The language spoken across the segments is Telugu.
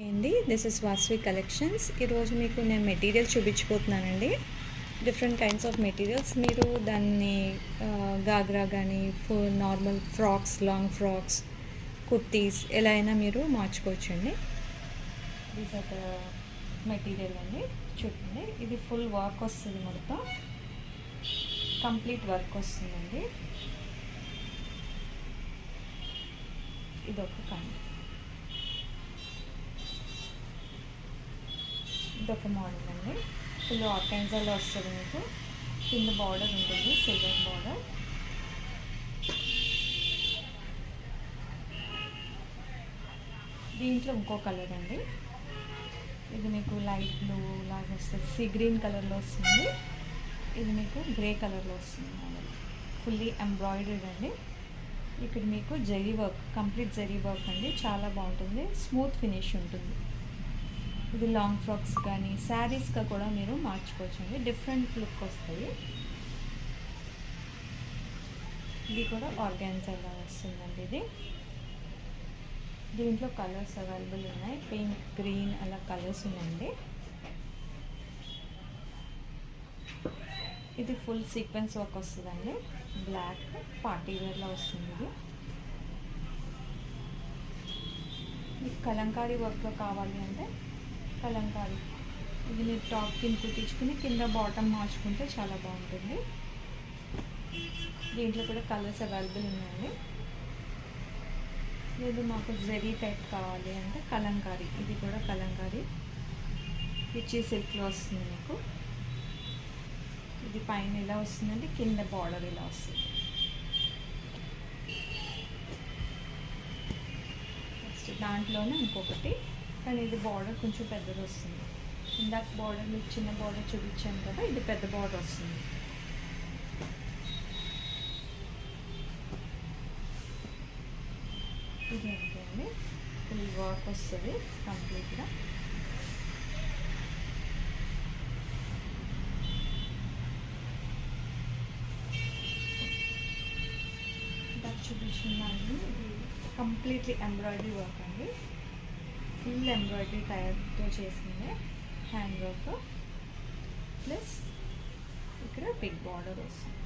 అండి దిస్ ఇస్ వాస్వి కలెక్షన్స్. ఈరోజు మీకు నేను మెటీరియల్ చూపించబోతున్నానండి. Different kinds of materials. మీరు దాన్ని గాగ్రా కానీ normal frocks, long frocks, kurtis ఎలా అయినా మీరు మార్చుకోవచ్చండి. దీస్ ఆర్ ద మెటీరియల్ అండి. చూడండి, ఇది ఫుల్ వర్క్ వస్తుంది, మొత్తం కంప్లీట్ వర్క్ వస్తుందండి. ఇదొక కైండ్, ఇదొక మోడల్ అండి. ఫుల్ ఆర్గెన్జాలో వస్తుంది. మీకు కింద బార్డర్ ఉంటుంది, సిల్వర్ బార్డర్. దీంట్లో ఇంకో కలర్ అండి. ఇది మీకు లైట్ బ్లూ లాగా వస్తుంది, సీ గ్రీన్ కలర్లో వస్తుంది. ఇది మీకు గ్రే కలర్లో వస్తుంది మోడల్. ఫుల్లీ ఎంబ్రాయిడర్డ్ అండి. ఇక్కడ మీకు zari work, complete zari work అండి. చాలా బాగుంటుంది, స్మూత్ ఫినిష్ ఉంటుంది. ఇది లాంగ్ ఫ్రాక్స్ కానీ శారీస్గా కూడా మీరు మార్చుకోవచ్చు అండి. డిఫరెంట్ లుక్ వస్తాయి. ఇది కూడా ఆర్గాన్జాలా వస్తుందండి. ఇది దీంట్లో కలర్స్ అవైలబుల్ ఉన్నాయి. పింక్, గ్రీన్ అలా కలర్స్ ఉన్నాయండి. ఇది ఫుల్ సీక్వెన్స్ వర్క్ వస్తుందండి. బ్లాక్ పార్టీ వేర్లో వస్తుంది. ఇది మీకు కలంకారీ వర్క్లో కావాలి అంటే కలంకారీ, ఇది మీరు టాప్ కింద కుట్టించుకుని కింద బాటమ్ మార్చుకుంటే చాలా బాగుంటుంది. దీంట్లో కూడా కలర్స్ అవైలబుల్ ఉన్నాయండి. లేదు మాకు జరీ టైప్ కావాలి అంటే కలంకారీ, ఇది కూడా కలంకారీ పిచ్చి సిల్క్లో వస్తుంది మీకు. ఇది పైన ఇలా వస్తుందంటే కింద బార్డర్ ఇలా వస్తుంది. నెక్స్ట్ దాంట్లోనే ఇంకొకటి, కానీ ఇది బార్డర్ కొంచెం పెద్దది వస్తుంది. ఇందాక బార్డర్ మీకు చిన్న బార్డర్ చూపించాను కదా, ఇది పెద్ద బార్డర్ వస్తుంది. ఇది అంతే అండి, ఫుల్ వర్క్ వస్తుంది కంప్లీట్గా. చూపించిందండి. ఇది కంప్లీట్లీ ఎంబ్రాయిడరీ వర్క్ అండి. ఫుల్ ఎంబ్రాయిడరీ టైర్తో చేసింది, హ్యాండ్ వర్క్ ప్లస్ ఇక్కడ బిగ్ బార్డర్ వస్తుంది.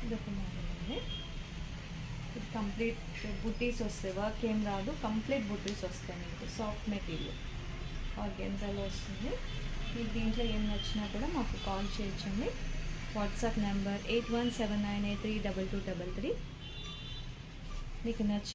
ఇదొక మోడల్ అండి. ఇది కంప్లీట్ బుటీస్ వస్తాయి, వర్క్ ఏం రాదు, కంప్లీట్ బుటీస్ వస్తాయి మీకు. సాఫ్ట్ మెటీరియల్ ఆర్గాన్జాలో వస్తుంది. మీకు దీంట్లో ఏం నచ్చినా కూడా మాకు కాల్ చేయొచ్చండి. WhatsApp number 8179832233. మీకు నచ్చి